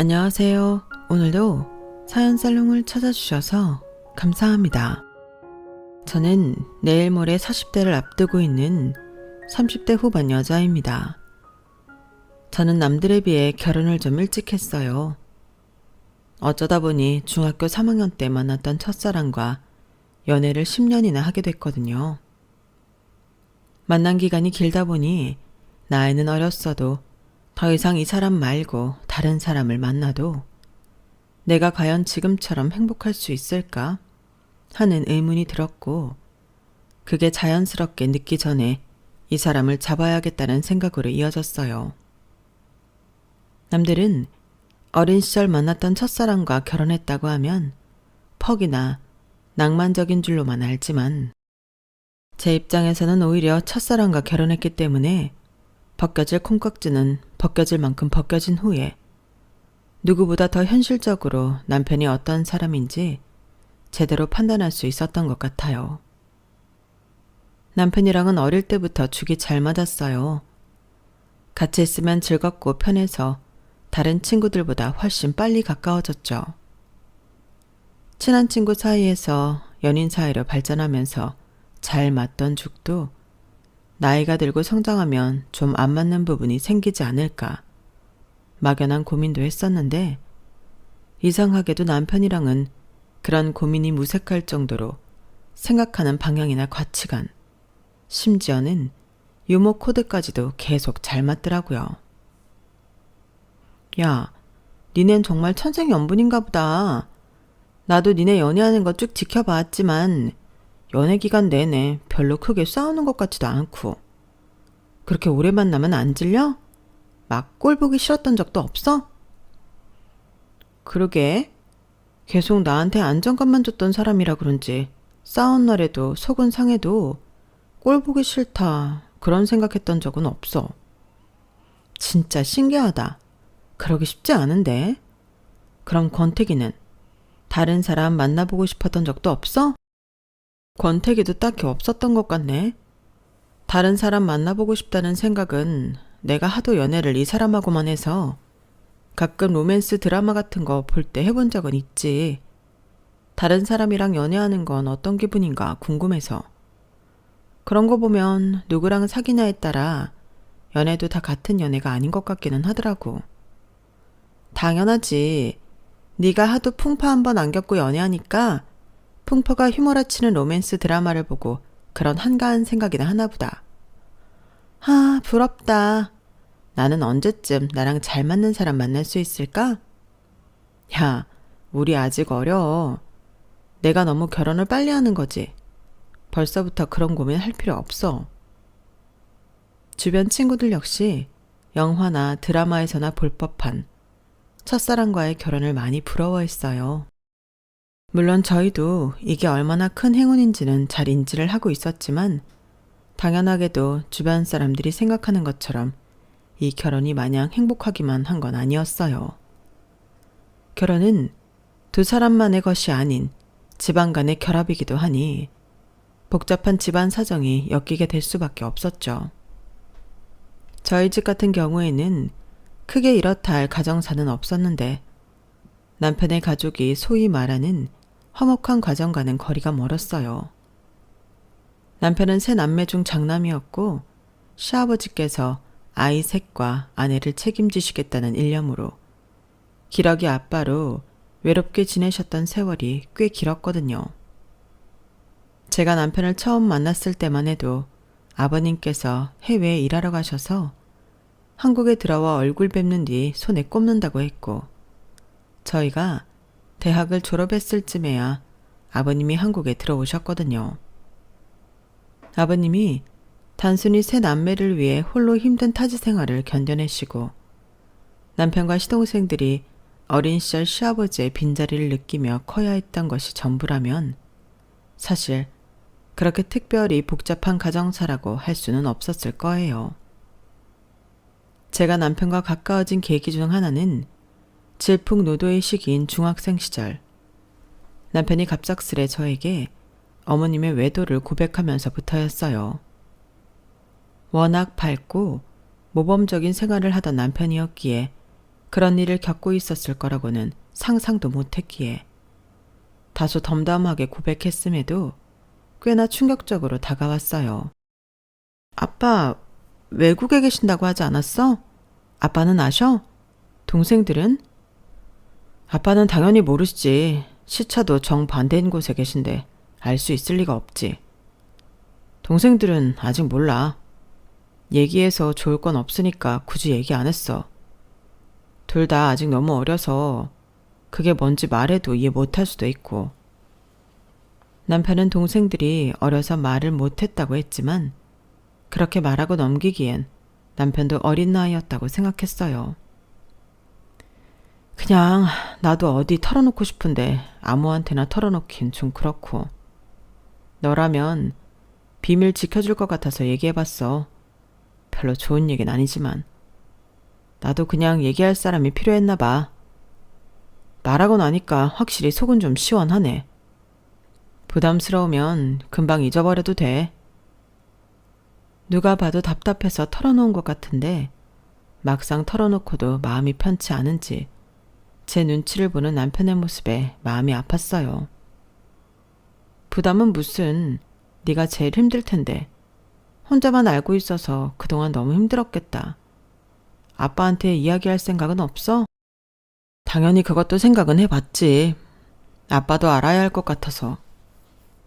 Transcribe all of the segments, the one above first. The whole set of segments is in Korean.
안녕하세요. 오늘도 사연 살롱을 찾아주셔서 감사합니다. 저는 내일 모레 40대를 앞두고 있는 30대 후반 여자입니다. 저는 남들에 비해 결혼을 좀 일찍 했어요. 어쩌다 보니 중학교 3학년 때 만났던 첫사랑과 연애를 10년이나 하게 됐거든요. 만난 기간이 길다 보니 나이는 어렸어도 더 이상 이 사람 말고 다른 사람을 만나도 내가 과연 지금처럼 행복할 수 있을까 하는 의문이 들었고, 그게 자연스럽게 늦기 전에 이 사람을 잡아야겠다는 생각으로 이어졌어요. 남들은 어린 시절 만났던 첫사랑과 결혼했다고 하면 퍽이나 낭만적인 줄로만 알지만, 제 입장에서는 오히려 첫사랑과 결혼했기 때문에 벗겨질 콩깍지는 벗겨질 만큼 벗겨진 후에 누구보다 더 현실적으로 남편이 어떤 사람인지 제대로 판단할 수 있었던 것 같아요. 남편이랑은 어릴 때부터 죽이 잘 맞았어요. 같이 있으면 즐겁고 편해서 다른 친구들보다 훨씬 빨리 가까워졌죠. 친한 친구 사이에서 연인 사이로 발전하면서 잘 맞던 죽도 나이가 들고 성장하면 좀 안 맞는 부분이 생기지 않을까 막연한 고민도 했었는데, 이상하게도 남편이랑은 그런 고민이 무색할 정도로 생각하는 방향이나 가치관, 심지어는 유머 코드까지도 계속 잘 맞더라고요. 야, 니넨 정말 천생연분인가 보다. 나도 니네 연애하는 거 쭉 지켜봤지만 연애 기간 내내 별로 크게 싸우는 것 같지도 않고, 그렇게 오래 만나면 안 질려? 막 꼴 보기 싫었던 적도 없어? 그러게, 계속 나한테 안정감만 줬던 사람이라 그런지 싸운 날에도 속은 상해도 꼴 보기 싫다 그런 생각했던 적은 없어. 진짜 신기하다. 그러기 쉽지 않은데. 그럼 권태기는 다른 사람 만나보고 싶었던 적도 없어? 권태기도 딱히 없었던 것 같네. 다른 사람 만나보고 싶다는 생각은 내가 하도 연애를 이 사람하고만 해서 가끔 로맨스 드라마 같은 거 볼 때 해본 적은 있지. 다른 사람이랑 연애하는 건 어떤 기분인가 궁금해서. 그런 거 보면 누구랑 사귀냐에 따라 연애도 다 같은 연애가 아닌 것 같기는 하더라고. 당연하지. 네가 하도 풍파 한번 안 겪고 연애하니까 풍파가 휘몰아치는 로맨스 드라마를 보고 그런 한가한 생각이나 하나보다. 아, 부럽다. 나는 언제쯤 나랑 잘 맞는 사람 만날 수 있을까? 야, 우리 아직 어려. 내가 너무 결혼을 빨리 하는 거지. 벌써부터 그런 고민할 필요 없어. 주변 친구들 역시 영화나 드라마에서나 볼 법한 첫사랑과의 결혼을 많이 부러워했어요. 물론 저희도 이게 얼마나 큰 행운인지는 잘 인지를 하고 있었지만, 당연하게도 주변 사람들이 생각하는 것처럼 이 결혼이 마냥 행복하기만 한 건 아니었어요. 결혼은 두 사람만의 것이 아닌 집안 간의 결합이기도 하니 복잡한 집안 사정이 엮이게 될 수밖에 없었죠. 저희 집 같은 경우에는 크게 이렇다 할 가정사는 없었는데, 남편의 가족이 소위 말하는 화목한 가정과는 거리가 멀었어요. 남편은 세 남매 중 장남이었고, 시아버지께서 아이 셋과 아내를 책임지시겠다는 일념으로 기러기 아빠로 외롭게 지내셨던 세월이 꽤 길었거든요. 제가 남편을 처음 만났을 때만 해도 아버님께서 해외에 일하러 가셔서 한국에 들어와 얼굴 뵙는 뒤 손에 꼽는다고 했고, 저희가 대학을 졸업했을 쯤에야 아버님이 한국에 들어오셨거든요. 아버님이 단순히 세 남매를 위해 홀로 힘든 타지 생활을 견뎌내시고, 남편과 시동생들이 어린 시절 시아버지의 빈자리를 느끼며 커야 했던 것이 전부라면 사실 그렇게 특별히 복잡한 가정사라고 할 수는 없었을 거예요. 제가 남편과 가까워진 계기 중 하나는 질풍노도의 시기인 중학생 시절, 남편이 갑작스레 저에게 어머님의 외도를 고백하면서부터였어요. 워낙 밝고 모범적인 생활을 하던 남편이었기에 그런 일을 겪고 있었을 거라고는 상상도 못했기에 다소 덤덤하게 고백했음에도 꽤나 충격적으로 다가왔어요. 아빠, 외국에 계신다고 하지 않았어? 아빠는 아셔? 동생들은? 아빠는 당연히 모르시지. 시차도 정반대인 곳에 계신데 알 수 있을 리가 없지. 동생들은 아직 몰라. 얘기해서 좋을 건 없으니까 굳이 얘기 안 했어. 둘 다 아직 너무 어려서 그게 뭔지 말해도 이해 못할 수도 있고. 남편은 동생들이 어려서 말을 못했다고 했지만 그렇게 말하고 넘기기엔 남편도 어린 나이였다고 생각했어요. 그냥 나도 어디 털어놓고 싶은데 아무한테나 털어놓긴 좀 그렇고. 너라면 비밀 지켜줄 것 같아서 얘기해봤어. 별로 좋은 얘기는 아니지만. 나도 그냥 얘기할 사람이 필요했나 봐. 말하고 나니까 확실히 속은 좀 시원하네. 부담스러우면 금방 잊어버려도 돼. 누가 봐도 답답해서 털어놓은 것 같은데 막상 털어놓고도 마음이 편치 않은지 제 눈치를 보는 남편의 모습에 마음이 아팠어요. 부담은 무슨, 네가 제일 힘들 텐데. 혼자만 알고 있어서 그동안 너무 힘들었겠다. 아빠한테 이야기할 생각은 없어? 당연히 그것도 생각은 해봤지. 아빠도 알아야 할 것 같아서.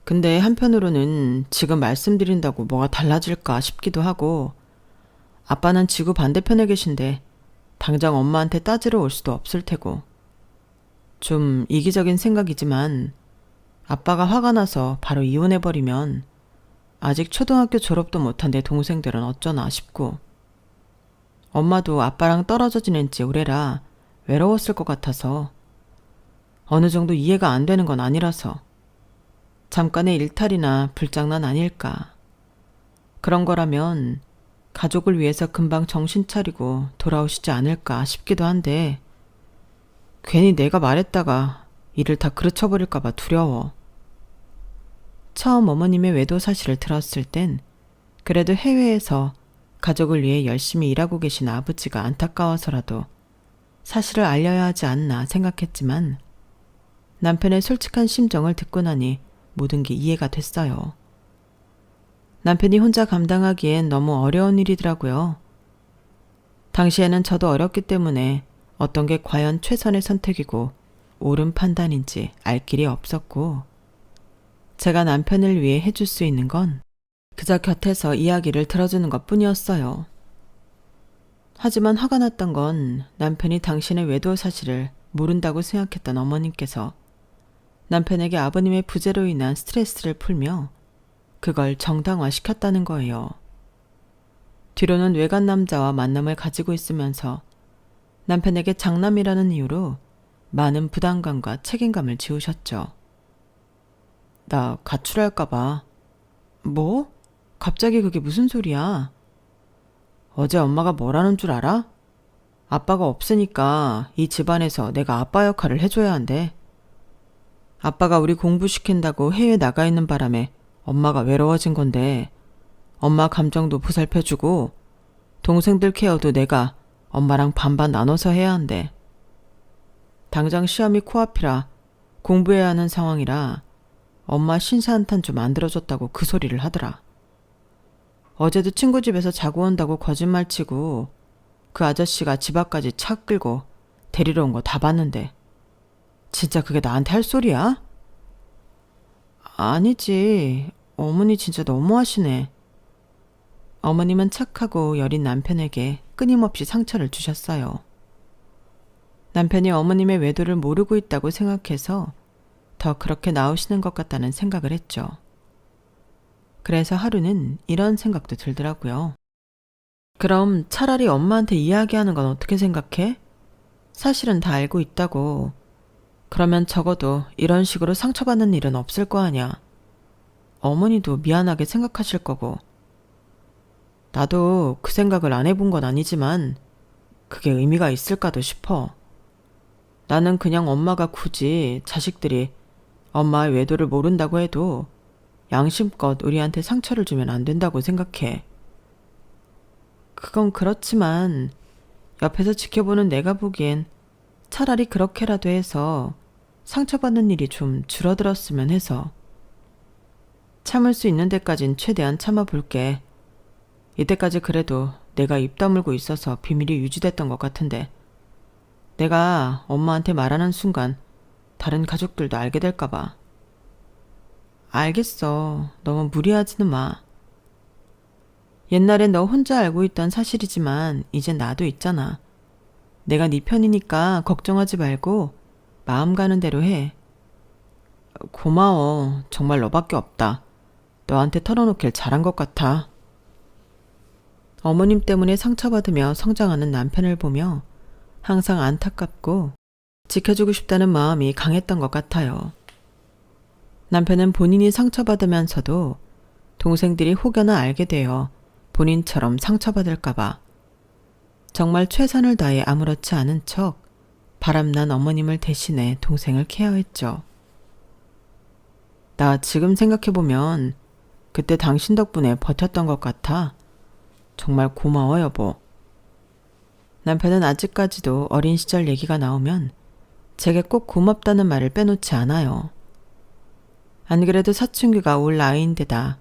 근데 한편으로는 지금 말씀드린다고 뭐가 달라질까 싶기도 하고, 아빠는 지구 반대편에 계신데 당장 엄마한테 따지러 올 수도 없을 테고. 좀 이기적인 생각이지만 아빠가 화가 나서 바로 이혼해버리면 아직 초등학교 졸업도 못한 내 동생들은 어쩌나 싶고, 엄마도 아빠랑 떨어져 지낸 지 오래라 외로웠을 것 같아서 어느 정도 이해가 안 되는 건 아니라서 잠깐의 일탈이나 불장난 아닐까. 그런 거라면 가족을 위해서 금방 정신 차리고 돌아오시지 않을까 싶기도 한데 괜히 내가 말했다가 일을 다 그르쳐버릴까봐 두려워. 처음 어머님의 외도 사실을 들었을 땐 그래도 해외에서 가족을 위해 열심히 일하고 계신 아버지가 안타까워서라도 사실을 알려야 하지 않나 생각했지만 남편의 솔직한 심정을 듣고 나니 모든 게 이해가 됐어요. 남편이 혼자 감당하기엔 너무 어려운 일이더라고요. 당시에는 저도 어렸기 때문에 어떤 게 과연 최선의 선택이고 옳은 판단인지 알 길이 없었고, 제가 남편을 위해 해줄 수 있는 건 그저 곁에서 이야기를 들어주는 것 뿐이었어요. 하지만 화가 났던 건 남편이 당신의 외도 사실을 모른다고 생각했던 어머님께서 남편에게 아버님의 부재로 인한 스트레스를 풀며 그걸 정당화시켰다는 거예요. 뒤로는 외간 남자와 만남을 가지고 있으면서 남편에게 장남이라는 이유로 많은 부담감과 책임감을 지우셨죠. 나 가출할까봐. 뭐? 갑자기 그게 무슨 소리야? 어제 엄마가 뭐라는 줄 알아? 아빠가 없으니까 이 집안에서 내가 아빠 역할을 해줘야 한대. 아빠가 우리 공부시킨다고 해외 나가 있는 바람에 엄마가 외로워진 건데 엄마 감정도 보살펴주고 동생들 케어도 내가 엄마랑 반반 나눠서 해야 한대. 당장 시험이 코앞이라 공부해야 하는 상황이라 엄마 신세 한탄 좀 만들어줬다고 그 소리를 하더라. 어제도 친구 집에서 자고 온다고 거짓말치고 그 아저씨가 집 앞까지 차 끌고 데리러 온 거 다 봤는데 진짜 그게 나한테 할 소리야? 아니지. 어머니 진짜 너무하시네. 어머님은 착하고 여린 남편에게 끊임없이 상처를 주셨어요. 남편이 어머님의 외도를 모르고 있다고 생각해서 더 그렇게 나오시는 것 같다는 생각을 했죠. 그래서 하루는 이런 생각도 들더라고요. 그럼 차라리 엄마한테 이야기하는 건 어떻게 생각해? 사실은 다 알고 있다고. 그러면 적어도 이런 식으로 상처받는 일은 없을 거 아냐. 어머니도 미안하게 생각하실 거고. 나도 그 생각을 안 해본 건 아니지만 그게 의미가 있을까도 싶어. 나는 그냥 엄마가 굳이 자식들이 엄마의 외도를 모른다고 해도 양심껏 우리한테 상처를 주면 안 된다고 생각해. 그건 그렇지만 옆에서 지켜보는 내가 보기엔 차라리 그렇게라도 해서 상처받는 일이 좀 줄어들었으면 해서. 참을 수 있는 데까진 최대한 참아볼게. 이때까지 그래도 내가 입 다물고 있어서 비밀이 유지됐던 것 같은데 내가 엄마한테 말하는 순간 다른 가족들도 알게 될까봐. 알겠어. 너무 무리하지는 마. 옛날엔 너 혼자 알고 있던 사실이지만 이젠 나도 있잖아. 내가 네 편이니까 걱정하지 말고 마음 가는 대로 해. 고마워. 정말 너밖에 없다. 너한테 털어놓길 잘한 것 같아. 어머님 때문에 상처받으며 성장하는 남편을 보며 항상 안타깝고 지켜주고 싶다는 마음이 강했던 것 같아요. 남편은 본인이 상처받으면서도 동생들이 혹여나 알게 되어 본인처럼 상처받을까봐 정말 최선을 다해 아무렇지 않은 척 바람난 어머님을 대신해 동생을 케어했죠. 나 지금 생각해보면 그때 당신 덕분에 버텼던 것 같아. 정말 고마워, 여보. 남편은 아직까지도 어린 시절 얘기가 나오면 제게 꼭 고맙다는 말을 빼놓지 않아요. 안 그래도 사춘기가 올 나이인데다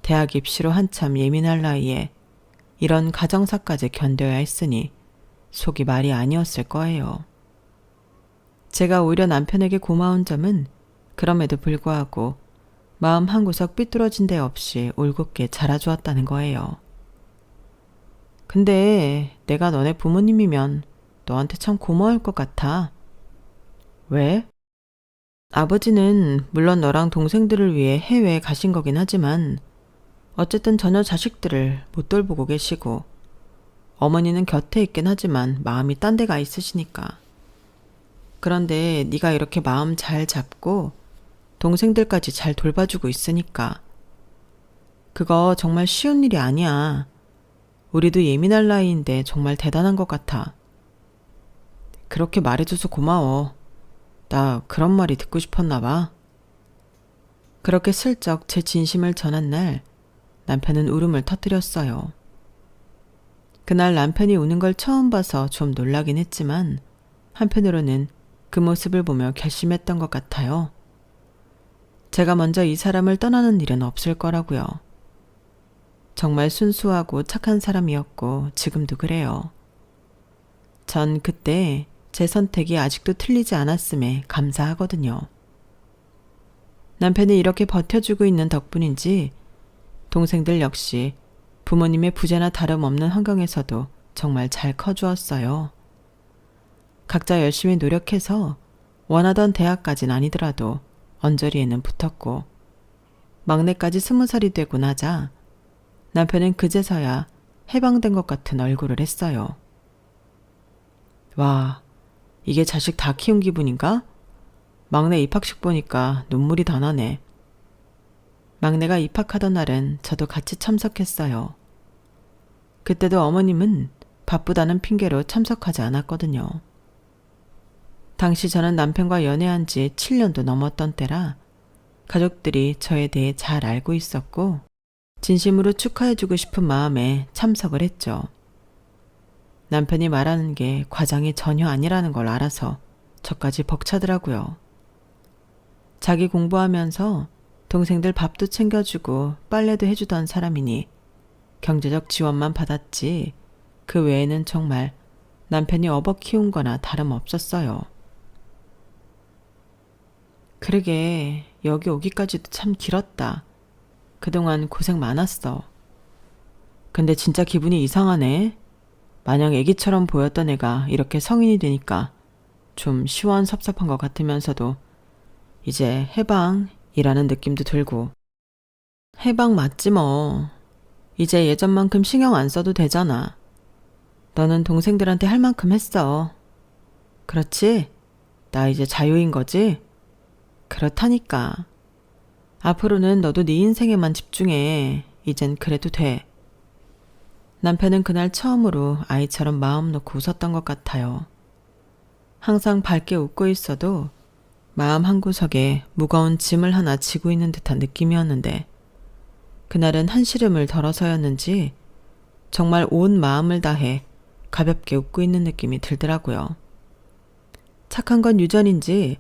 대학 입시로 한참 예민할 나이에 이런 가정사까지 견뎌야 했으니 속이 말이 아니었을 거예요. 제가 오히려 남편에게 고마운 점은 그럼에도 불구하고 마음 한구석 삐뚤어진 데 없이 올곧게 자라주었다는 거예요. 근데 내가 너네 부모님이면 너한테 참 고마울 것 같아. 왜? 아버지는 물론 너랑 동생들을 위해 해외에 가신 거긴 하지만 어쨌든 전혀 자식들을 못 돌보고 계시고 어머니는 곁에 있긴 하지만 마음이 딴 데 가 있으시니까. 그런데 네가 이렇게 마음 잘 잡고 동생들까지 잘 돌봐주고 있으니까 그거 정말 쉬운 일이 아니야. 우리도 예민할 나이인데 정말 대단한 것 같아. 그렇게 말해줘서 고마워. 나 그런 말이 듣고 싶었나 봐. 그렇게 슬쩍 제 진심을 전한 날 남편은 울음을 터뜨렸어요. 그날 남편이 우는 걸 처음 봐서 좀 놀라긴 했지만 한편으로는 그 모습을 보며 결심했던 것 같아요. 제가 먼저 이 사람을 떠나는 일은 없을 거라고요. 정말 순수하고 착한 사람이었고 지금도 그래요. 전 그때 제 선택이 아직도 틀리지 않았음에 감사하거든요. 남편이 이렇게 버텨주고 있는 덕분인지 동생들 역시 부모님의 부재나 다름없는 환경에서도 정말 잘 커주었어요. 각자 열심히 노력해서 원하던 대학까진 아니더라도 언저리에는 붙었고 막내까지 20살이 되고 나자 남편은 그제서야 해방된 것 같은 얼굴을 했어요. 와, 이게 자식 다 키운 기분인가? 막내 입학식 보니까 눈물이 다 나네. 막내가 입학하던 날은 저도 같이 참석했어요. 그때도 어머님은 바쁘다는 핑계로 참석하지 않았거든요. 당시 저는 남편과 연애한 지 7년도 넘었던 때라 가족들이 저에 대해 잘 알고 있었고 진심으로 축하해주고 싶은 마음에 참석을 했죠. 남편이 말하는 게 과장이 전혀 아니라는 걸 알아서 저까지 벅차더라고요. 자기 공부하면서 동생들 밥도 챙겨주고 빨래도 해주던 사람이니 경제적 지원만 받았지 그 외에는 정말 남편이 업어 키운 거나 다름없었어요. 그러게 여기 오기까지도 참 길었다. 그동안 고생 많았어. 근데 진짜 기분이 이상하네. 마냥 애기처럼 보였던 애가 이렇게 성인이 되니까 좀 시원섭섭한 것 같으면서도 이제 해방이라는 느낌도 들고. 해방 맞지 뭐. 이제 예전만큼 신경 안 써도 되잖아. 너는 동생들한테 할 만큼 했어. 그렇지? 나 이제 자유인 거지? 그렇다니까. 앞으로는 너도 네 인생에만 집중해. 이젠 그래도 돼. 남편은 그날 처음으로 아이처럼 마음 놓고 웃었던 것 같아요. 항상 밝게 웃고 있어도 마음 한구석에 무거운 짐을 하나 지고 있는 듯한 느낌이었는데 그날은 한시름을 덜어서였는지 정말 온 마음을 다해 가볍게 웃고 있는 느낌이 들더라고요. 착한 건 유전인지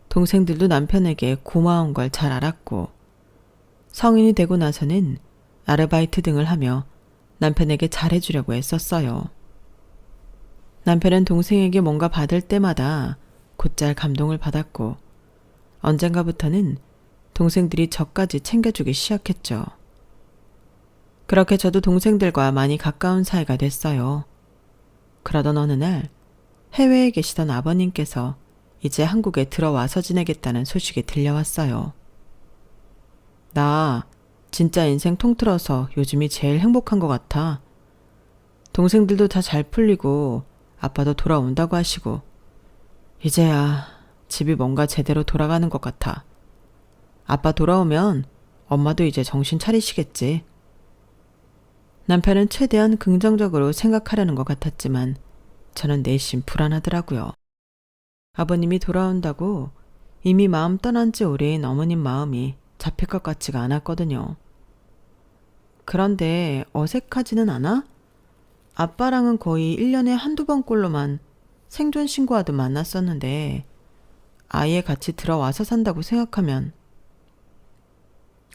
동생들도 남편에게 고마운 걸 잘 알았고 성인이 되고 나서는 아르바이트 등을 하며 남편에게 잘해주려고 애썼어요. 남편은 동생에게 뭔가 받을 때마다 곧잘 감동을 받았고 언젠가부터는 동생들이 저까지 챙겨주기 시작했죠. 그렇게 저도 동생들과 많이 가까운 사이가 됐어요. 그러던 어느 날 해외에 계시던 아버님께서 이제 한국에 들어와서 지내겠다는 소식이 들려왔어요. 나 진짜 인생 통틀어서 요즘이 제일 행복한 것 같아. 동생들도 다 잘 풀리고 아빠도 돌아온다고 하시고 이제야 집이 뭔가 제대로 돌아가는 것 같아. 아빠 돌아오면 엄마도 이제 정신 차리시겠지. 남편은 최대한 긍정적으로 생각하려는 것 같았지만 저는 내심 불안하더라고요. 아버님이 돌아온다고 이미 마음 떠난 지 오래인 어머님 마음이 잡힐 것 같지가 않았거든요. 그런데 어색하지는 않아? 아빠랑은 거의 1년에 한두 번꼴로만 생존 신고하듯 만났었는데 아예 같이 들어와서 산다고 생각하면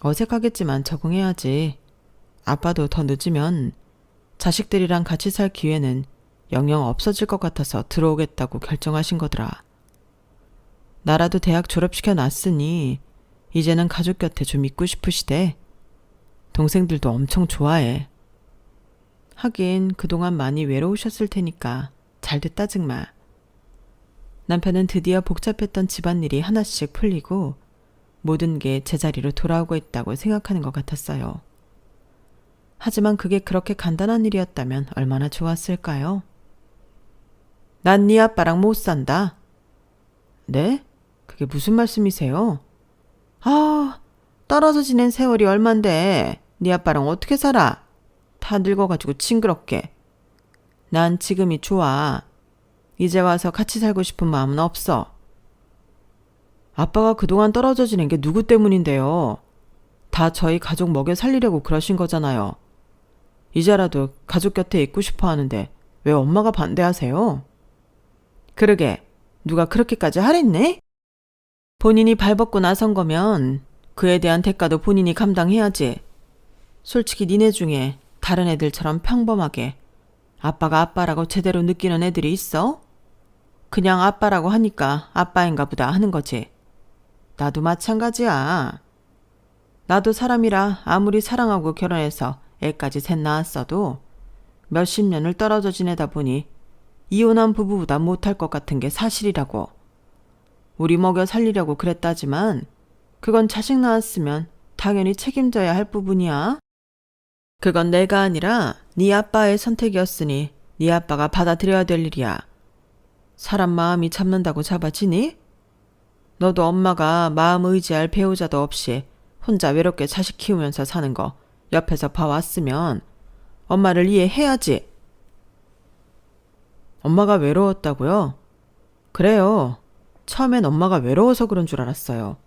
어색하겠지만 적응해야지. 아빠도 더 늦으면 자식들이랑 같이 살 기회는 영영 없어질 것 같아서 들어오겠다고 결정하신 거더라. 나라도 대학 졸업시켜 놨으니 이제는 가족 곁에 좀 있고 싶으시대. 동생들도 엄청 좋아해. 하긴 그동안 많이 외로우셨을 테니까 잘 됐다 정말. 남편은 드디어 복잡했던 집안일이 하나씩 풀리고 모든 게 제자리로 돌아오고 있다고 생각하는 것 같았어요. 하지만 그게 그렇게 간단한 일이었다면 얼마나 좋았을까요? 난 네 아빠랑 못 산다. 네? 그게 무슨 말씀이세요? 아, 떨어져 지낸 세월이 얼만데 네 아빠랑 어떻게 살아? 다 늙어가지고 징그럽게. 난 지금이 좋아. 이제 와서 같이 살고 싶은 마음은 없어. 아빠가 그동안 떨어져 지낸 게 누구 때문인데요? 다 저희 가족 먹여 살리려고 그러신 거잖아요. 이제라도 가족 곁에 있고 싶어 하는데 왜 엄마가 반대하세요? 그러게, 누가 그렇게까지 하랬네? 본인이 발벗고 나선 거면 그에 대한 대가도 본인이 감당해야지. 솔직히 니네 중에 다른 애들처럼 평범하게 아빠가 아빠라고 제대로 느끼는 애들이 있어? 그냥 아빠라고 하니까 아빠인가 보다 하는 거지. 나도 마찬가지야. 나도 사람이라 아무리 사랑하고 결혼해서 애까지 셋 낳았어도 몇십 년을 떨어져 지내다 보니 이혼한 부부보다 못할 것 같은 게 사실이라고. 우리 먹여 살리려고 그랬다지만 그건 자식 낳았으면 당연히 책임져야 할 부분이야. 그건 내가 아니라 네 아빠의 선택이었으니 네 아빠가 받아들여야 될 일이야. 사람 마음이 잡는다고 잡아지니? 너도 엄마가 마음 의지할 배우자도 없이 혼자 외롭게 자식 키우면서 사는 거 옆에서 봐왔으면 엄마를 이해해야지. 엄마가 외로웠다고요? 그래요. 처음엔 엄마가 외로워서 그런 줄 알았어요.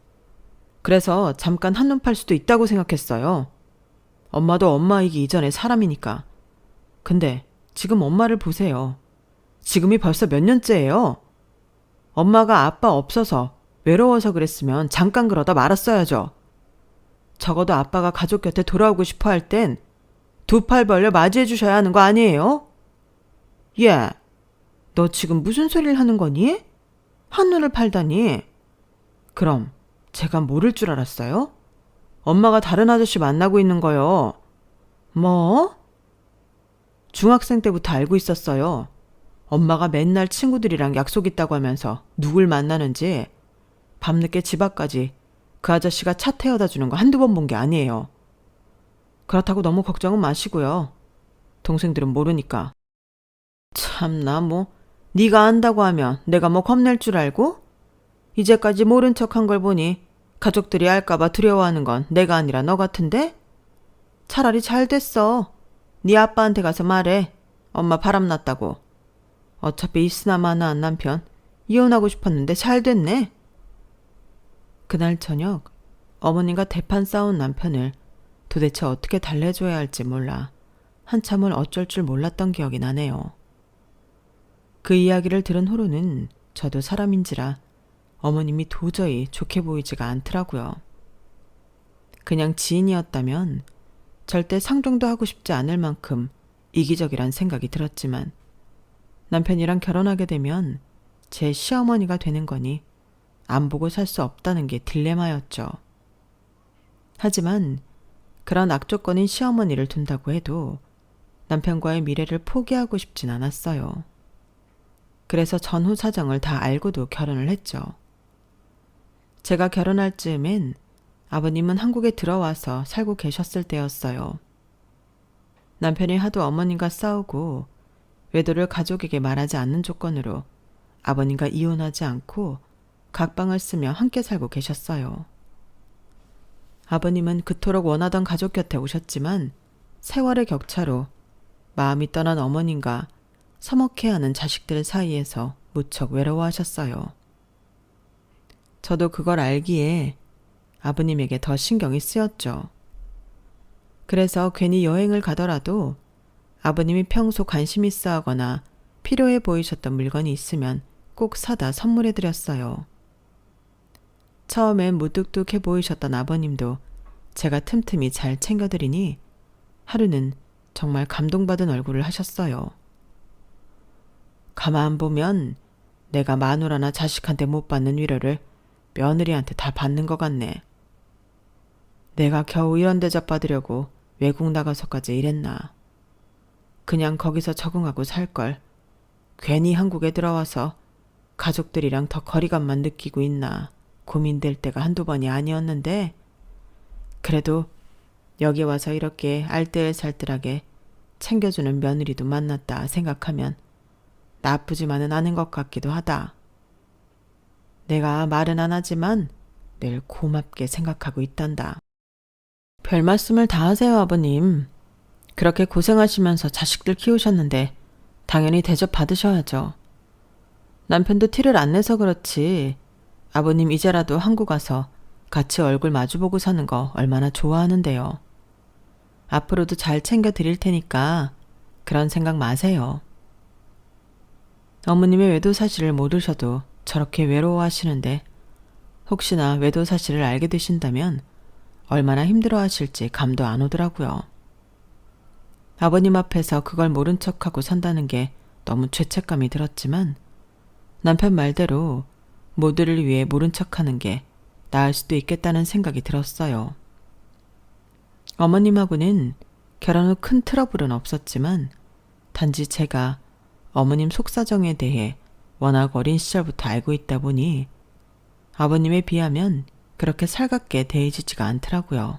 그래서 잠깐 한눈 팔 수도 있다고 생각했어요. 엄마도 엄마이기 이전에 사람이니까. 근데 지금 엄마를 보세요. 지금이 벌써 몇 년째예요. 엄마가 아빠 없어서 외로워서 그랬으면 잠깐 그러다 말았어야죠. 적어도 아빠가 가족 곁에 돌아오고 싶어 할 땐 두 팔 벌려 맞이해 주셔야 하는 거 아니에요? 예, 너 지금 무슨 소리를 하는 거니? 한눈을 팔다니. 그럼 제가 모를 줄 알았어요? 엄마가 다른 아저씨 만나고 있는 거요. 뭐? 중학생 때부터 알고 있었어요. 엄마가 맨날 친구들이랑 약속 있다고 하면서 누굴 만나는지 밤늦게 집 앞까지 그 아저씨가 차 태워다 주는 거 한두 번 본 게 아니에요. 그렇다고 너무 걱정은 마시고요. 동생들은 모르니까. 참나 네가 안다고 하면 내가 겁낼 줄 알고? 이제까지 모른 척한 걸 보니 가족들이 알까봐 두려워하는 건 내가 아니라 너 같은데? 차라리 잘 됐어. 네 아빠한테 가서 말해. 엄마 바람났다고. 어차피 있으나마나한 남편 이혼하고 싶었는데 잘 됐네. 그날 저녁 어머님과 대판 싸운 남편을 도대체 어떻게 달래줘야 할지 몰라 한참을 어쩔 줄 몰랐던 기억이 나네요. 그 이야기를 들은 후로는 저도 사람인지라 어머님이 도저히 좋게 보이지가 않더라고요. 그냥 지인이었다면 절대 상종도 하고 싶지 않을 만큼 이기적이란 생각이 들었지만 남편이랑 결혼하게 되면 제 시어머니가 되는 거니 안 보고 살 수 없다는 게 딜레마였죠. 하지만 그런 악조건인 시어머니를 둔다고 해도 남편과의 미래를 포기하고 싶진 않았어요. 그래서 전후 사정을 다 알고도 결혼을 했죠. 제가 결혼할 즈음엔 아버님은 한국에 들어와서 살고 계셨을 때였어요. 남편이 하도 어머님과 싸우고 외도를 가족에게 말하지 않는 조건으로 아버님과 이혼하지 않고 각방을 쓰며 함께 살고 계셨어요. 아버님은 그토록 원하던 가족 곁에 오셨지만 세월의 격차로 마음이 떠난 어머님과 서먹해하는 자식들 사이에서 무척 외로워하셨어요. 저도 그걸 알기에 아버님에게 더 신경이 쓰였죠. 그래서 괜히 여행을 가더라도 아버님이 평소 관심 있어 하거나 필요해 보이셨던 물건이 있으면 꼭 사다 선물해 드렸어요. 처음엔 무뚝뚝해 보이셨던 아버님도 제가 틈틈이 잘 챙겨드리니 하루는 정말 감동받은 얼굴을 하셨어요. 가만 보면 내가 마누라나 자식한테 못 받는 위로를 며느리한테 다 받는 것 같네. 내가 겨우 이런 대접 받으려고 외국 나가서까지 일했나. 그냥 거기서 적응하고 살걸. 괜히 한국에 들어와서 가족들이랑 더 거리감만 느끼고 있나 고민될 때가 한두 번이 아니었는데 그래도 여기 와서 이렇게 알뜰살뜰하게 챙겨주는 며느리도 만났다 생각하면 나쁘지만은 않은 것 같기도 하다. 내가 말은 안 하지만 늘 고맙게 생각하고 있단다. 별 말씀을 다 하세요, 아버님. 그렇게 고생하시면서 자식들 키우셨는데 당연히 대접 받으셔야죠. 남편도 티를 안 내서 그렇지 아버님 이제라도 한국 와서 같이 얼굴 마주보고 사는 거 얼마나 좋아하는데요. 앞으로도 잘 챙겨 드릴 테니까 그런 생각 마세요. 어머님의 외도 사실을 모르셔도 저렇게 외로워하시는데 혹시나 외도 사실을 알게 되신다면 얼마나 힘들어하실지 감도 안 오더라고요. 아버님 앞에서 그걸 모른 척하고 산다는 게 너무 죄책감이 들었지만 남편 말대로 모두를 위해 모른 척하는 게 나을 수도 있겠다는 생각이 들었어요. 어머님하고는 결혼 후 큰 트러블은 없었지만 단지 제가 어머님 속사정에 대해 워낙 어린 시절부터 알고 있다 보니 아버님에 비하면 그렇게 살갑게 대해지지가 않더라고요.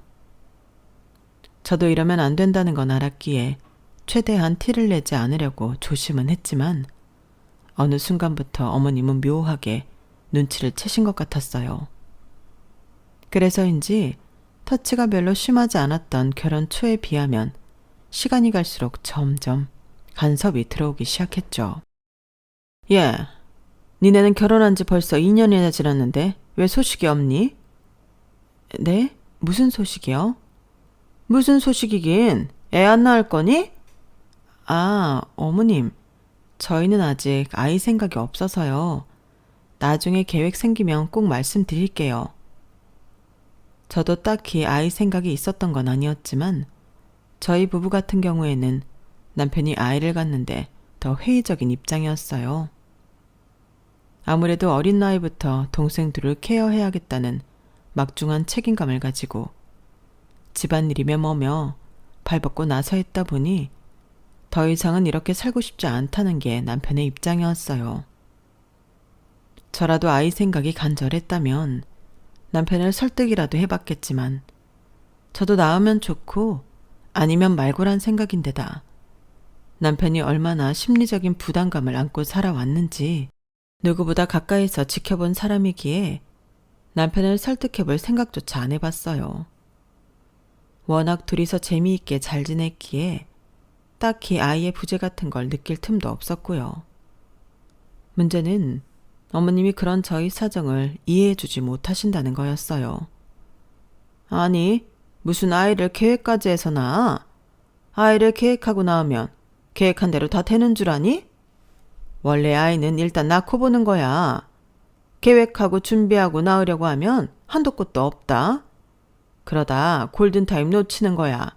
저도 이러면 안 된다는 건 알았기에 최대한 티를 내지 않으려고 조심은 했지만 어느 순간부터 어머님은 묘하게 눈치를 채신 것 같았어요. 그래서인지 터치가 별로 심하지 않았던 결혼 초에 비하면 시간이 갈수록 점점 간섭이 들어오기 시작했죠. 예, 니네는 결혼한 지 벌써 2년이나 지났는데 왜 소식이 없니? 네? 무슨 소식이요? 무슨 소식이긴? 애 안 낳을 거니? 아, 어머님. 저희는 아직 아이 생각이 없어서요. 나중에 계획 생기면 꼭 말씀드릴게요. 저도 딱히 아이 생각이 있었던 건 아니었지만 저희 부부 같은 경우에는 남편이 아이를 갖는데 더 회의적인 입장이었어요. 아무래도 어린 나이부터 동생들을 케어해야겠다는 막중한 책임감을 가지고 집안일이며 뭐며 발벗고 나서 했다 보니 더 이상은 이렇게 살고 싶지 않다는 게 남편의 입장이었어요. 저라도 아이 생각이 간절했다면 남편을 설득이라도 해봤겠지만 저도 낳으면 좋고 아니면 말고란 생각인데다 남편이 얼마나 심리적인 부담감을 안고 살아왔는지 누구보다 가까이서 지켜본 사람이기에 남편을 설득해볼 생각조차 안 해봤어요. 워낙 둘이서 재미있게 잘 지냈기에 딱히 아이의 부재 같은 걸 느낄 틈도 없었고요. 문제는 어머님이 그런 저희 사정을 이해해주지 못하신다는 거였어요. 아니, 무슨 아이를 계획까지 해서 낳아? 아이를 계획하고 나오면 계획한 대로 다 되는 줄 아니? 원래 아이는 일단 낳고 보는 거야. 계획하고 준비하고 낳으려고 하면 한도 끝도 없다. 그러다 골든타임 놓치는 거야.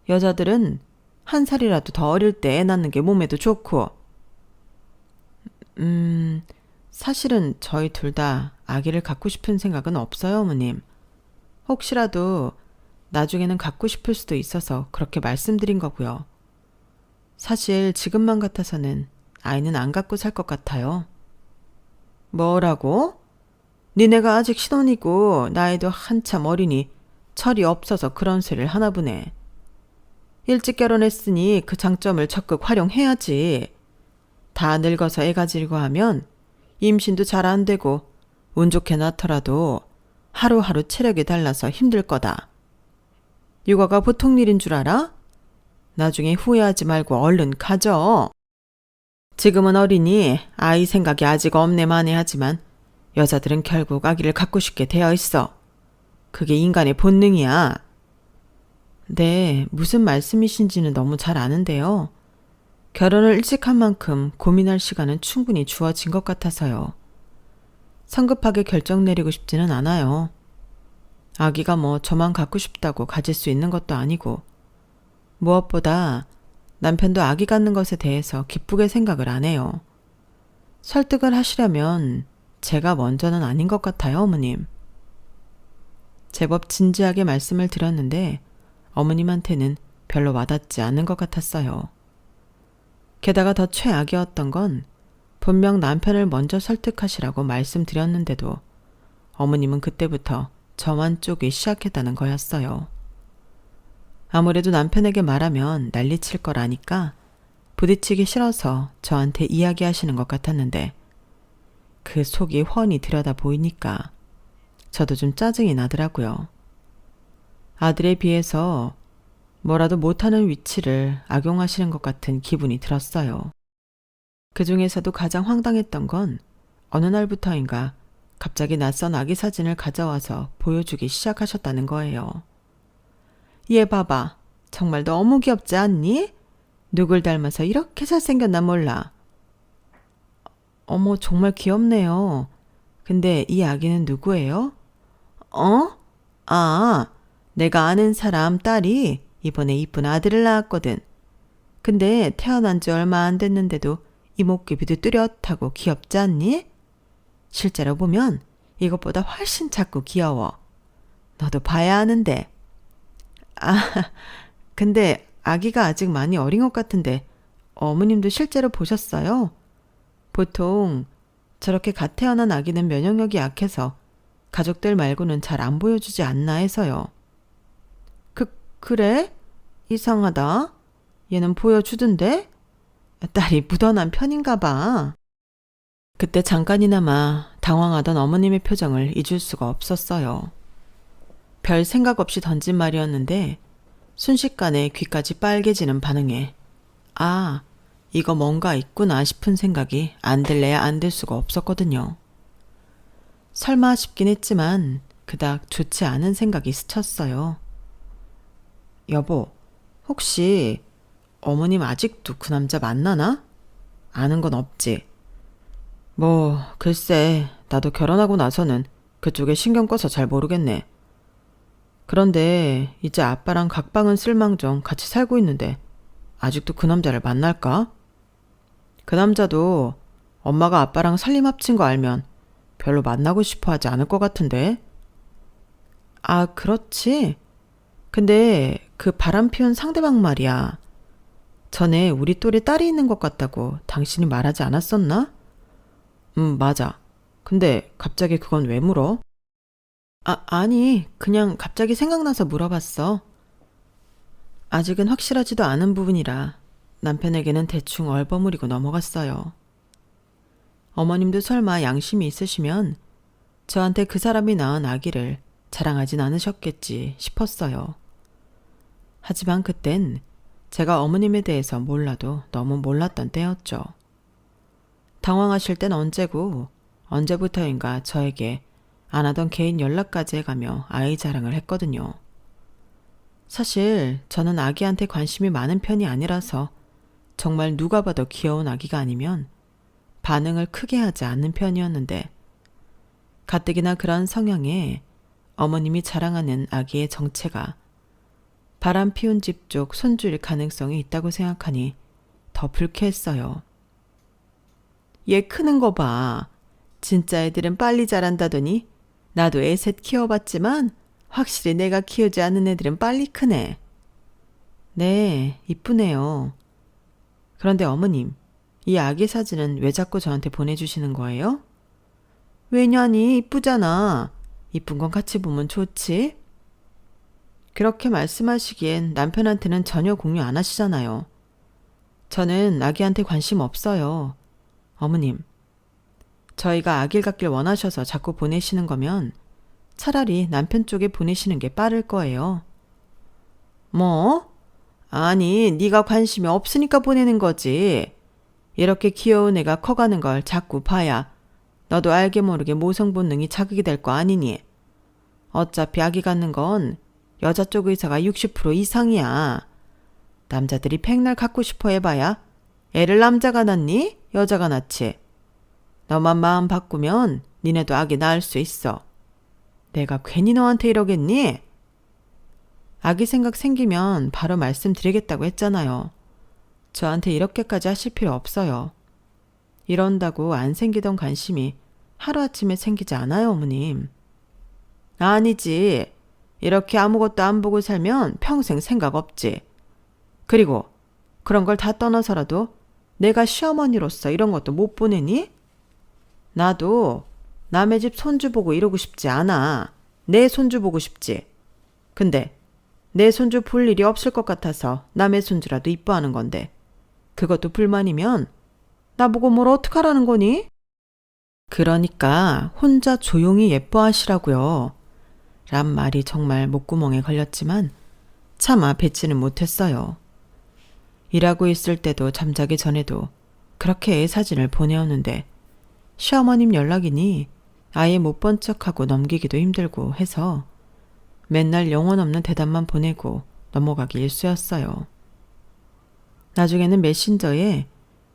여자들은 한 살이라도 더 어릴 때 애 낳는 게 몸에도 좋고. 사실은 저희 둘 다 아기를 갖고 싶은 생각은 없어요, 어머님. 혹시라도 나중에는 갖고 싶을 수도 있어서 그렇게 말씀드린 거고요. 사실 지금만 같아서는 아이는 안 갖고 살 것 같아요. 뭐라고? 니네가 아직 신혼이고 나이도 한참 어리니 철이 없어서 그런 소리를 하나 보네. 일찍 결혼했으니 그 장점을 적극 활용해야지. 다 늙어서 애 가지려고 하면 임신도 잘 안 되고 운 좋게 낳더라도 하루하루 체력이 달라서 힘들 거다. 육아가 보통 일인 줄 알아? 나중에 후회하지 말고 얼른 가져. 지금은 어리니 아이 생각이 아직 없네 마네 하지만 여자들은 결국 아기를 갖고 싶게 되어 있어. 그게 인간의 본능이야. 네, 무슨 말씀이신지는 너무 잘 아는데요. 결혼을 일찍 한 만큼 고민할 시간은 충분히 주어진 것 같아서요. 성급하게 결정 내리고 싶지는 않아요. 아기가 뭐 저만 갖고 싶다고 가질 수 있는 것도 아니고 무엇보다 남편도 아기 갖는 것에 대해서 기쁘게 생각을 안 해요. 설득을 하시려면 제가 먼저는 아닌 것 같아요, 어머님. 제법 진지하게 말씀을 드렸는데 어머님한테는 별로 와닿지 않는 것 같았어요. 게다가 더 최악이었던 건 분명 남편을 먼저 설득하시라고 말씀드렸는데도 어머님은 그때부터 저만 쪼기 시작했다는 거였어요. 아무래도 남편에게 말하면 난리칠 거라니까 부딪히기 싫어서 저한테 이야기하시는 것 같았는데 그 속이 훤히 들여다 보이니까 저도 좀 짜증이 나더라고요. 아들에 비해서 뭐라도 못하는 위치를 악용하시는 것 같은 기분이 들었어요. 그 중에서도 가장 황당했던 건 어느 날부터인가 갑자기 낯선 아기 사진을 가져와서 보여주기 시작하셨다는 거예요. 얘 봐봐. 정말 너무 귀엽지 않니? 누굴 닮아서 이렇게 잘생겼나 몰라. 어머, 정말 귀엽네요. 근데 이 아기는 누구예요? 내가 아는 사람 딸이 이번에 이쁜 아들을 낳았거든. 근데 태어난 지 얼마 안 됐는데도 이목구비도 뚜렷하고 귀엽지 않니? 실제로 보면 이것보다 훨씬 작고 귀여워. 너도 봐야 하는데. 근데 아기가 아직 많이 어린 것 같은데 어머님도 실제로 보셨어요? 보통 저렇게 갓 태어난 아기는 면역력이 약해서 가족들 말고는 잘 안 보여주지 않나 해서요. 그래? 이상하다. 얘는 보여주던데? 딸이 묻어난 편인가 봐. 그때 잠깐이나마 당황하던 어머님의 표정을 잊을 수가 없었어요. 별 생각 없이 던진 말이었는데 순식간에 귀까지 빨개지는 반응에 이거 뭔가 있구나 싶은 생각이 안 들래야 안 될 수가 없었거든요. 설마 싶긴 했지만 그닥 좋지 않은 생각이 스쳤어요. 여보, 혹시 어머님 아직도 그 남자 만나나? 아는 건 없지? 뭐 글쎄 나도 결혼하고 나서는 그쪽에 신경 꺼서 잘 모르겠네. 그런데 이제 아빠랑 각방은 쓸망정 같이 살고 있는데 아직도 그 남자를 만날까? 그 남자도 엄마가 아빠랑 살림 합친 거 알면 별로 만나고 싶어 하지 않을 것 같은데. 그렇지. 근데 그 바람 피운 상대방 말이야. 전에 우리 또래 딸이 있는 것 같다고 당신이 말하지 않았었나? 맞아. 근데 갑자기 그건 왜 물어? 아니, 그냥 갑자기 생각나서 물어봤어. 아직은 확실하지도 않은 부분이라 남편에게는 대충 얼버무리고 넘어갔어요. 어머님도 설마 양심이 있으시면 저한테 그 사람이 낳은 아기를 자랑하진 않으셨겠지 싶었어요. 하지만 그땐 제가 어머님에 대해서 몰라도 너무 몰랐던 때였죠. 당황하실 땐 언제고 언제부터인가 저에게 안 하던 개인 연락까지 해가며 아이 자랑을 했거든요. 사실 저는 아기한테 관심이 많은 편이 아니라서 정말 누가 봐도 귀여운 아기가 아니면 반응을 크게 하지 않는 편이었는데 가뜩이나 그런 성향에 어머님이 자랑하는 아기의 정체가 바람 피운 집 쪽 손주일 가능성이 있다고 생각하니 더 불쾌했어요. 얘 크는 거 봐. 진짜 애들은 빨리 자란다더니 나도 애 셋 키워봤지만 확실히 내가 키우지 않는 애들은 빨리 크네. 네, 이쁘네요. 그런데 어머님, 이 아기 사진은 왜 자꾸 저한테 보내주시는 거예요? 왜냐니 이쁘잖아. 이쁜 건 같이 보면 좋지. 그렇게 말씀하시기엔 남편한테는 전혀 공유 안 하시잖아요. 저는 아기한테 관심 없어요. 어머님, 저희가 아기를 갖길 원하셔서 자꾸 보내시는 거면 차라리 남편 쪽에 보내시는 게 빠를 거예요. 뭐? 아니, 네가 관심이 없으니까 보내는 거지. 이렇게 귀여운 애가 커가는 걸 자꾸 봐야 너도 알게 모르게 모성 본능이 자극이 될 거 아니니. 어차피 아기 갖는 건 여자 쪽 의사가 60% 이상이야. 남자들이 백날 갖고 싶어 해봐야 애를 남자가 낳니? 여자가 낳지. 너만 마음 바꾸면 니네도 아기 낳을 수 있어. 내가 괜히 너한테 이러겠니? 아기 생각 생기면 바로 말씀드리겠다고 했잖아요. 저한테 이렇게까지 하실 필요 없어요. 이런다고 안 생기던 관심이 하루아침에 생기지 않아요, 어머님. 아니지. 이렇게 아무것도 안 보고 살면 평생 생각 없지. 그리고 그런 걸 다 떠나서라도 내가 시어머니로서 이런 것도 못 보내니? 나도 남의 집 손주 보고 이러고 싶지 않아. 내 손주 보고 싶지. 근데 내 손주 볼 일이 없을 것 같아서 남의 손주라도 이뻐하는 건데 그것도 불만이면 나보고 뭘 어떡하라는 거니? 그러니까 혼자 조용히 예뻐하시라고요. 란 말이 정말 목구멍에 걸렸지만 차마 뱉지는 못했어요. 일하고 있을 때도 잠자기 전에도 그렇게 애 사진을 보내었는데 시어머님 연락이니 아예 못 본 척하고 넘기기도 힘들고 해서 맨날 영혼 없는 대답만 보내고 넘어가기 일쑤였어요. 나중에는 메신저에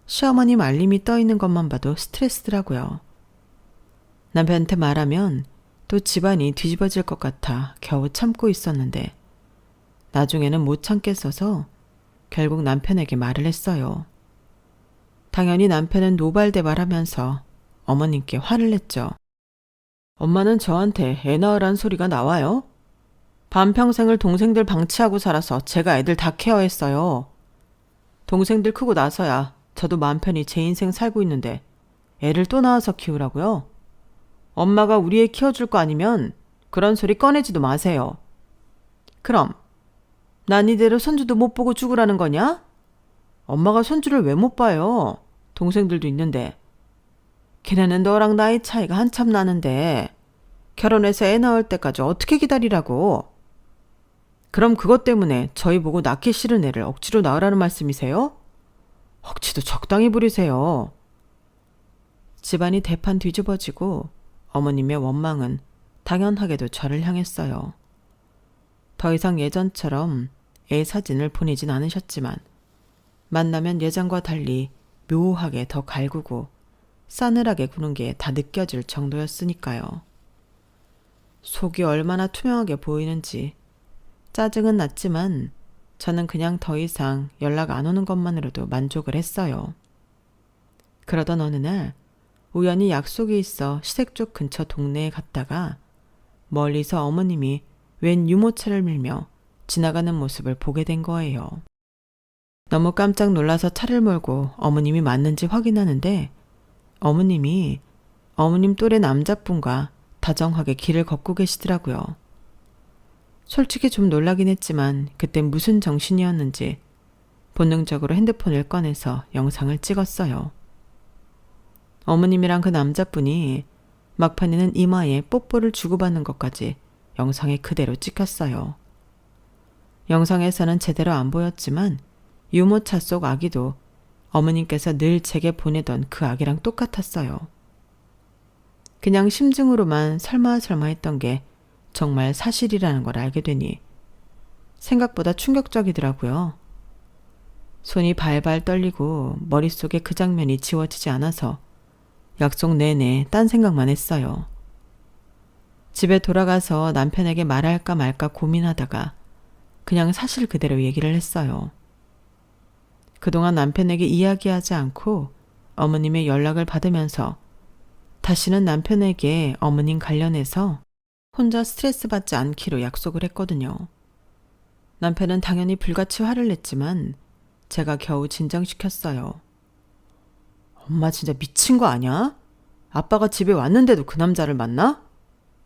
시어머님 알림이 떠 있는 것만 봐도 스트레스더라고요. 남편한테 말하면 또 집안이 뒤집어질 것 같아 겨우 참고 있었는데 나중에는 못 참겠어서 결국 남편에게 말을 했어요. 당연히 남편은 노발대발하면서 어머님께 화를 냈죠. 엄마는 저한테 애 낳으란 소리가 나와요? 반평생을 동생들 방치하고 살아서 제가 애들 다 케어했어요. 동생들 크고 나서야 저도 마음 편히 제 인생 살고 있는데 애를 또 낳아서 키우라고요? 엄마가 우리 애 키워줄 거 아니면 그런 소리 꺼내지도 마세요. 그럼 난 이대로 손주도 못 보고 죽으라는 거냐? 엄마가 손주를 왜 못 봐요? 동생들도 있는데. 걔네는 너랑 나이 차이가 한참 나는데 결혼해서 애 낳을 때까지 어떻게 기다리라고? 그럼 그것 때문에 저희 보고 낳기 싫은 애를 억지로 낳으라는 말씀이세요? 억지도 적당히 부리세요. 집안이 대판 뒤집어지고 어머님의 원망은 당연하게도 저를 향했어요. 더 이상 예전처럼 애 사진을 보내진 않으셨지만 만나면 예전과 달리 묘하게 더 갈구고 싸늘하게 구는 게 다 느껴질 정도였으니까요. 속이 얼마나 투명하게 보이는지 짜증은 났지만 저는 그냥 더 이상 연락 안 오는 것만으로도 만족을 했어요. 그러던 어느 날 우연히 약속이 있어 시댁 쪽 근처 동네에 갔다가 멀리서 어머님이 웬 유모차를 밀며 지나가는 모습을 보게 된 거예요. 너무 깜짝 놀라서 차를 몰고 어머님이 맞는지 확인하는데 어머님 또래 남자분과 다정하게 길을 걷고 계시더라고요. 솔직히 좀 놀라긴 했지만 그땐 무슨 정신이었는지 본능적으로 핸드폰을 꺼내서 영상을 찍었어요. 어머님이랑 그 남자분이 막판에는 이마에 뽀뽀를 주고받는 것까지 영상에 그대로 찍혔어요. 영상에서는 제대로 안 보였지만 유모차 속 아기도 어머님께서 늘 제게 보내던 그 아기랑 똑같았어요. 그냥 심증으로만 설마 했던 게 정말 사실이라는 걸 알게 되니 생각보다 충격적이더라고요. 손이 발발 떨리고 머릿속에 그 장면이 지워지지 않아서 약속 내내 딴 생각만 했어요. 집에 돌아가서 남편에게 말할까 말까 고민하다가 그냥 사실 그대로 얘기를 했어요. 그동안 남편에게 이야기하지 않고 어머님의 연락을 받으면서 다시는 남편에게 어머님 관련해서 혼자 스트레스 받지 않기로 약속을 했거든요. 남편은 당연히 불같이 화를 냈지만 제가 겨우 진정시켰어요. 엄마 진짜 미친 거 아니야? 아빠가 집에 왔는데도 그 남자를 만나?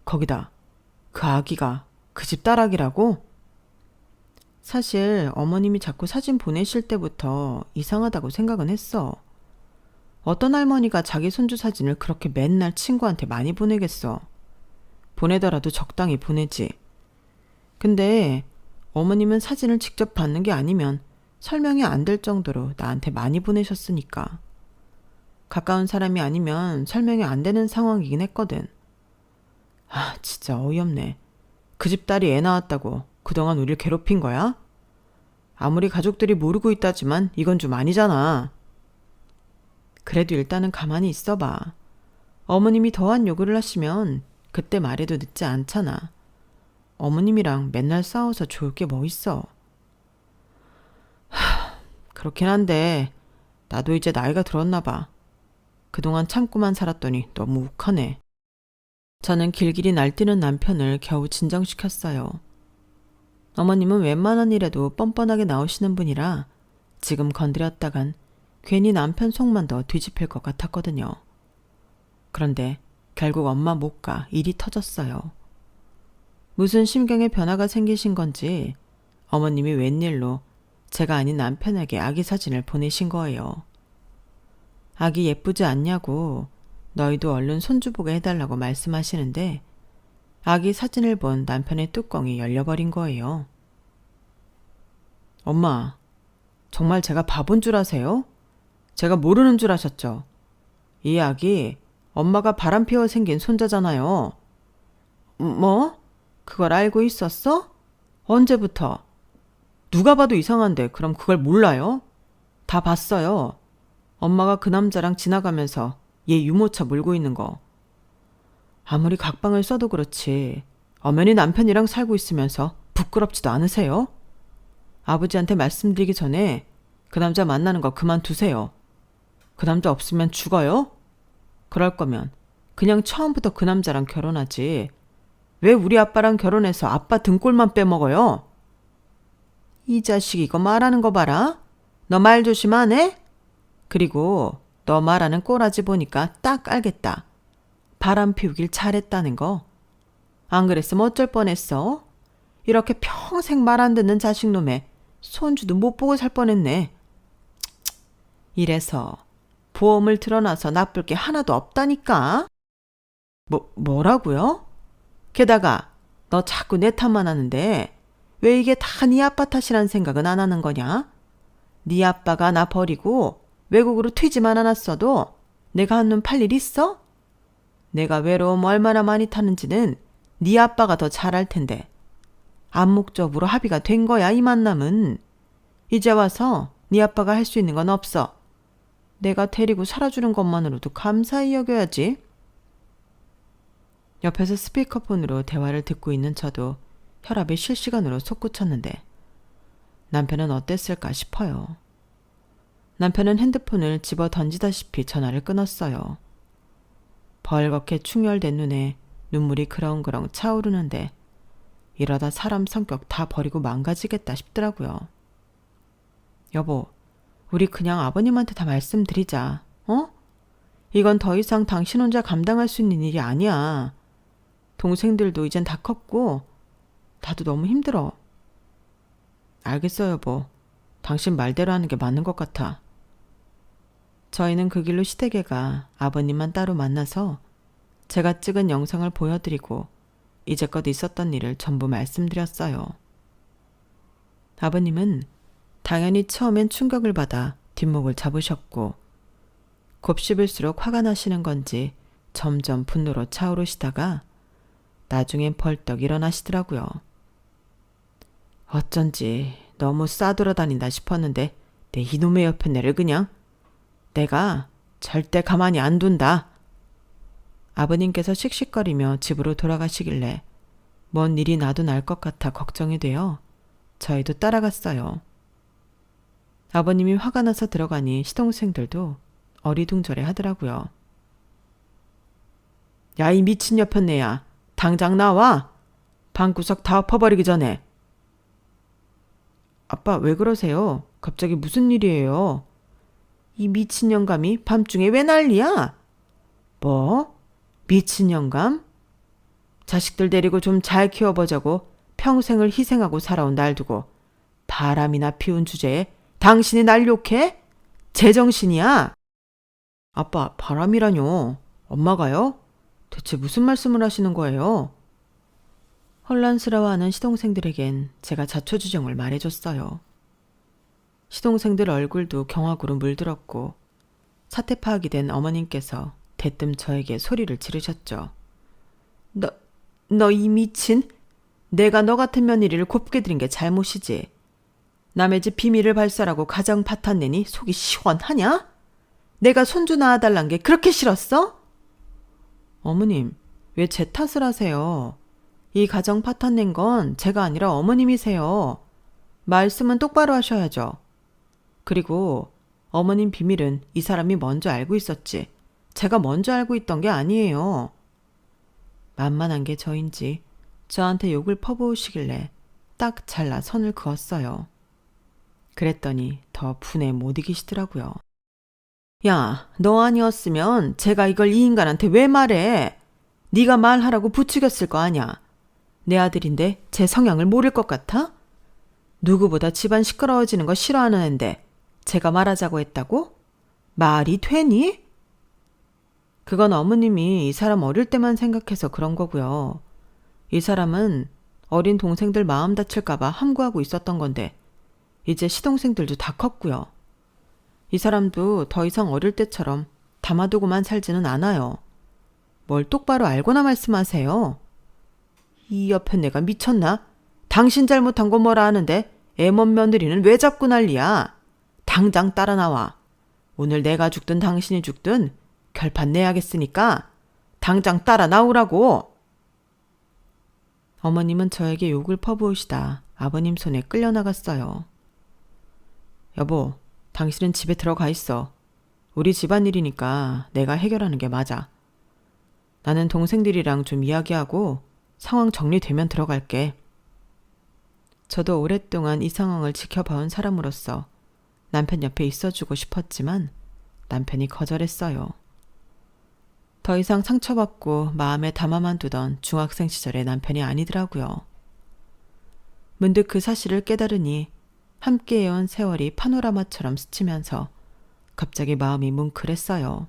거기다 그 아기가 그 집 딸아기라고? 사실 어머님이 자꾸 사진 보내실 때부터 이상하다고 생각은 했어. 어떤 할머니가 자기 손주 사진을 그렇게 맨날 친구한테 많이 보내겠어. 보내더라도 적당히 보내지. 근데 어머님은 사진을 직접 받는 게 아니면 설명이 안 될 정도로 나한테 많이 보내셨으니까. 가까운 사람이 아니면 설명이 안 되는 상황이긴 했거든. 아, 진짜 어이없네. 그 집 딸이 애 낳았다고 그동안 우릴 괴롭힌 거야? 아무리 가족들이 모르고 있다지만 이건 좀 아니잖아. 그래도 일단은 가만히 있어봐. 어머님이 더한 요구를 하시면 그때 말해도 늦지 않잖아. 어머님이랑 맨날 싸워서 좋을 게 뭐 있어. 그렇긴 한데 나도 이제 나이가 들었나 봐. 그동안 참고만 살았더니 너무 욱하네. 저는 길길이 날뛰는 남편을 겨우 진정시켰어요. 어머님은 웬만한 일에도 뻔뻔하게 나오시는 분이라 지금 건드렸다간 괜히 남편 속만 더 뒤집힐 것 같았거든요. 그런데 결국 엄마 못 가 일이 터졌어요. 무슨 심경의 변화가 생기신 건지 어머님이 웬일로 제가 아닌 남편에게 아기 사진을 보내신 거예요. 아기 예쁘지 않냐고 너희도 얼른 손주 보게 해달라고 말씀하시는데 아기 사진을 본 남편의 뚜껑이 열려버린 거예요. 엄마, 정말 제가 바본 줄 아세요? 제가 모르는 줄 아셨죠? 이 아기 엄마가 바람피워 생긴 손자잖아요. 뭐? 그걸 알고 있었어? 언제부터? 누가 봐도 이상한데 그럼 그걸 몰라요? 다 봤어요. 엄마가 그 남자랑 지나가면서 얘 유모차 몰고 있는 거. 아무리 각방을 써도 그렇지 엄연히 남편이랑 살고 있으면서 부끄럽지도 않으세요? 아버지한테 말씀드리기 전에 그 남자 만나는 거 그만두세요. 그 남자 없으면 죽어요? 그럴 거면 그냥 처음부터 그 남자랑 결혼하지. 왜 우리 아빠랑 결혼해서 아빠 등골만 빼먹어요? 이 자식 이거 말하는 거 봐라. 너 말 조심 안 해? 그리고 너 말하는 꼬라지 보니까 딱 알겠다. 바람 피우길 잘했다는 거. 안 그랬으면 어쩔 뻔했어? 이렇게 평생 말 안 듣는 자식놈에 손주도 못 보고 살 뻔했네. 이래서 보험을 틀어놔서 나쁠 게 하나도 없다니까. 뭐라고요? 게다가 너 자꾸 내 탓만 하는데 왜 이게 다 네 아빠 탓이란 생각은 안 하는 거냐? 네 아빠가 나 버리고 외국으로 튀지만 않았어도 내가 한눈 팔 일 있어? 내가 외로움 얼마나 많이 타는지는 네 아빠가 더 잘 알 텐데. 암묵적으로 합의가 된 거야 이 만남은. 이제 와서 네 아빠가 할 수 있는 건 없어. 내가 데리고 살아주는 것만으로도 감사히 여겨야지. 옆에서 스피커폰으로 대화를 듣고 있는 저도 혈압이 실시간으로 솟구쳤는데 남편은 어땠을까 싶어요. 남편은 핸드폰을 집어 던지다시피 전화를 끊었어요. 벌겋게 충혈된 눈에 눈물이 그렁그렁 차오르는데 이러다 사람 성격 다 버리고 망가지겠다 싶더라고요. 여보, 우리 그냥 아버님한테 다 말씀드리자. 어? 이건 더 이상 당신 혼자 감당할 수 있는 일이 아니야. 동생들도 이젠 다 컸고 나도 너무 힘들어. 알겠어 여보. 당신 말대로 하는 게 맞는 것 같아. 저희는 그 길로 시댁에 가 아버님만 따로 만나서 제가 찍은 영상을 보여드리고 이제껏 있었던 일을 전부 말씀드렸어요. 아버님은 당연히 처음엔 충격을 받아 뒷목을 잡으셨고 곱씹을수록 화가 나시는 건지 점점 분노로 차오르시다가 나중엔 벌떡 일어나시더라고요. 어쩐지 너무 싸돌아다닌다 싶었는데 내 이놈의 옆에 내를 그냥 내가 절대 가만히 안 둔다. 아버님께서 씩씩거리며 집으로 돌아가시길래 뭔 일이 나도 날 것 같아 걱정이 되어 저희도 따라갔어요. 아버님이 화가 나서 들어가니 시동생들도 어리둥절해 하더라고요. 야, 이 미친 여편네야. 당장 나와. 방구석 다 엎어버리기 전에. 아빠 왜 그러세요? 갑자기 무슨 일이에요? 이 미친 영감이 밤중에 왜 난리야? 뭐? 미친 영감? 자식들 데리고 좀 잘 키워보자고 평생을 희생하고 살아온 날 두고 바람이나 피운 주제에 당신이 날 욕해? 제정신이야? 아빠, 바람이라뇨. 엄마가요? 대체 무슨 말씀을 하시는 거예요? 혼란스러워하는 시동생들에겐 제가 자초지종을 말해줬어요. 시동생들 얼굴도 경악으로 물들었고 사태 파악이 된 어머님께서 대뜸 저에게 소리를 지르셨죠. 너 이 미친? 내가 너 같은 며느리를 곱게 들인 게 잘못이지. 남의 집 비밀을 발설하고 가정 파탄 내니 속이 시원하냐? 내가 손주 낳아달란 게 그렇게 싫었어? 어머님, 왜 제 탓을 하세요? 이 가정 파탄 낸 건 제가 아니라 어머님이세요. 말씀은 똑바로 하셔야죠. 그리고 어머님 비밀은 이 사람이 먼저 알고 있었지. 제가 먼저 알고 있던 게 아니에요. 만만한 게 저인지 저한테 욕을 퍼부으시길래 딱 잘라 선을 그었어요. 그랬더니 더 분에 못 이기시더라고요. 야, 너 아니었으면 제가 이걸 이 인간한테 왜 말해? 네가 말하라고 부추겼을 거 아냐. 내 아들인데 제 성향을 모를 것 같아? 누구보다 집안 시끄러워지는 거 싫어하는 앤데 제가 말하자고 했다고? 말이 되니? 그건 어머님이 이 사람 어릴 때만 생각해서 그런 거고요. 이 사람은 어린 동생들 마음 다칠까봐 함구하고 있었던 건데 이제 시동생들도 다 컸고요. 이 사람도 더 이상 어릴 때처럼 담아두고만 살지는 않아요. 뭘 똑바로 알고나 말씀하세요. 이 옆에 내가 미쳤나? 당신 잘못한 거 뭐라 하는데 애먼 며느리는 왜 자꾸 난리야? 당장 따라 나와. 오늘 내가 죽든 당신이 죽든 결판 내야겠으니까 당장 따라 나오라고. 어머님은 저에게 욕을 퍼부으시다 아버님 손에 끌려나갔어요. 여보, 당신은 집에 들어가 있어. 우리 집안일이니까 내가 해결하는 게 맞아. 나는 동생들이랑 좀 이야기하고 상황 정리되면 들어갈게. 저도 오랫동안 이 상황을 지켜봐온 사람으로서 남편 옆에 있어주고 싶었지만 남편이 거절했어요. 더 이상 상처받고 마음에 담아만 두던 중학생 시절의 남편이 아니더라고요. 문득 그 사실을 깨달으니 함께해온 세월이 파노라마처럼 스치면서 갑자기 마음이 뭉클했어요.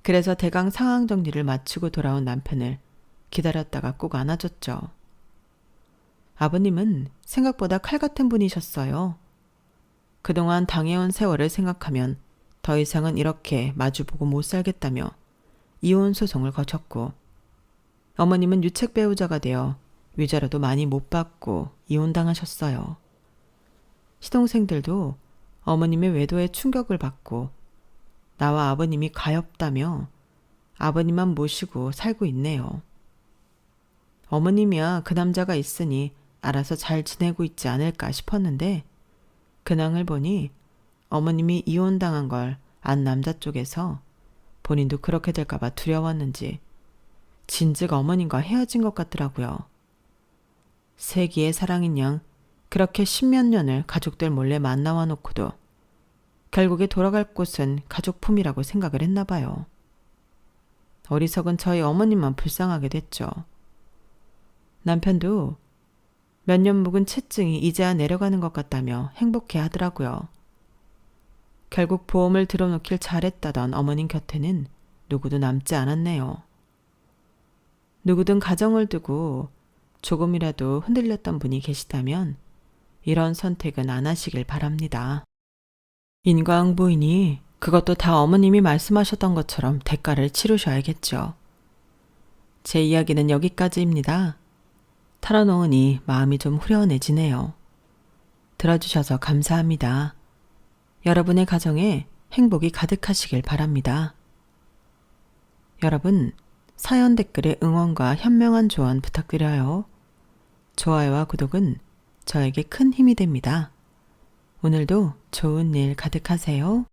그래서 대강 상황 정리를 마치고 돌아온 남편을 기다렸다가 꼭 안아줬죠. 아버님은 생각보다 칼 같은 분이셨어요. 그동안 당해온 세월을 생각하면 더 이상은 이렇게 마주보고 못 살겠다며 이혼 소송을 거쳤고, 어머님은 유책 배우자가 되어 위자료도 많이 못 받고 이혼당하셨어요. 시동생들도 어머님의 외도에 충격을 받고 나와 아버님이 가엾다며 아버님만 모시고 살고 있네요. 어머님이야 그 남자가 있으니 알아서 잘 지내고 있지 않을까 싶었는데 근황을 보니 어머님이 이혼당한 걸 안 남자 쪽에서 본인도 그렇게 될까봐 두려웠는지 진즉 어머님과 헤어진 것 같더라고요. 세기의 사랑인 양 그렇게 십몇 년을 가족들 몰래 만나와 놓고도 결국에 돌아갈 곳은 가족품이라고 생각을 했나 봐요. 어리석은 저희 어머님만 불쌍하게 됐죠. 남편도 몇 년 묵은 채증이 이제야 내려가는 것 같다며 행복해 하더라고요. 결국 보험을 들어놓길 잘했다던 어머님 곁에는 누구도 남지 않았네요. 누구든 가정을 두고 조금이라도 흔들렸던 분이 계시다면 이런 선택은 안 하시길 바랍니다. 인과응보이니 그것도 다 어머님이 말씀하셨던 것처럼 대가를 치르셔야겠죠. 제 이야기는 여기까지입니다. 털어놓으니 마음이 좀 후련해지네요. 들어주셔서 감사합니다. 여러분의 가정에 행복이 가득하시길 바랍니다. 여러분, 사연 댓글에 응원과 현명한 조언 부탁드려요. 좋아요와 구독은 저에게 큰 힘이 됩니다. 오늘도 좋은 일 가득하세요.